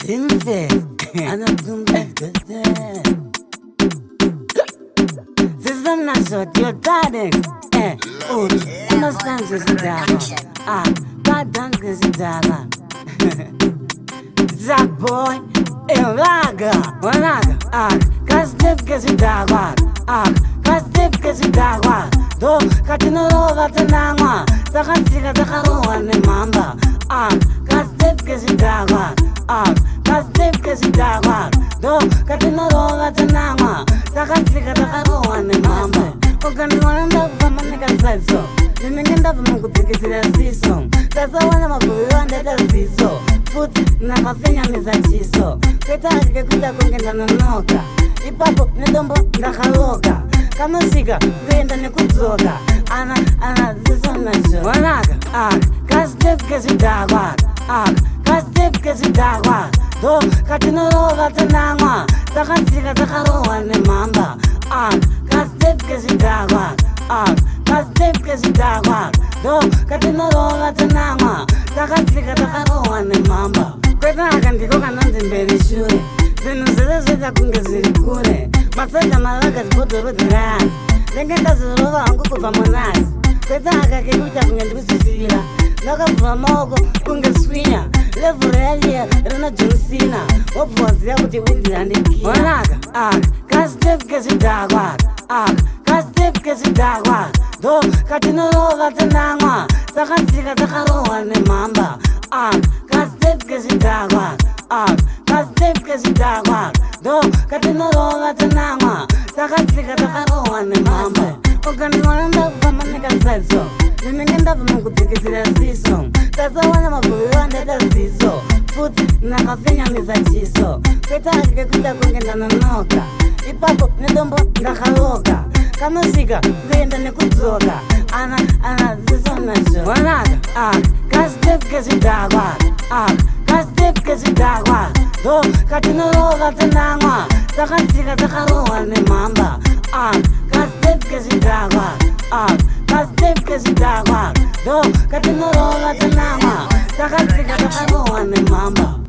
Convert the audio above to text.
Infest, I don't do that. This is not short, you're dying. Understand this is God done this is Zach boy, Elaga, Wanaga, Castip Gasidagua, Castip Gasidagua, Do Catino Vatanama, Takasika Takaro and the Mamba, Castip Gasidagua, Castip Gasidagua, Do Catino Vatanama, Takasika Takaro and the Mamba. Oganwanda from a nigga said so. The nigga of Mukutik is a song. That's the one of my under the seesaw. Put Nakafinya is a chiso. Petaka Kungan and Noka. Ipapo, Nedombo, Nakaloka. Kanosika, Grand and Kuzoka. Anna, this one measure. Wanaga, Castip Gasidagua, Castip Gasidagua. Do Catino Vatanama, Takasika Takaro and the Mamba. Castip Gasidagua, Castip Gasidagua, Do Catino Vatanama, Takasika Takaro and the Mamba. Quetakan to go and very sure. Then the Kungaziri Kune, Masaka Malakas put the root ran. Then get us over and cook for Monas. Quetaka Kikutan and Lucilla, Naka from Mogo, Kungaswina, Leverelia, Rena Josina, what was the other with and the Wanaga, Castip Gasidagua, Castip Gasidagua, Do Catino Vatanama, Takasika Takaro and the Mamba, Castip Gasidagua, Castip Gasidagua, Do Catino Vatanama, Takasika Takaro and the Mamba. Oganwanda from a nigga said so. The nigga of Mukutik is a song. That's the one of my under the seesaw. Put Nakafinya is a chiso. Petaka Kungan and Noka. Ipapo, Nedombo, Nakaloka. Kanosika, Grand and Kuzoka. Anna, this one measure. Wanaga, Castip Gasidagua, Castip Gasidagua. Do Catino Vatanama, Takasika Takaro and the Mamba. Castip Gasidagua, Castip Gasidagua. Do Catino Vatanama, Takasika Takaro and the Mamba.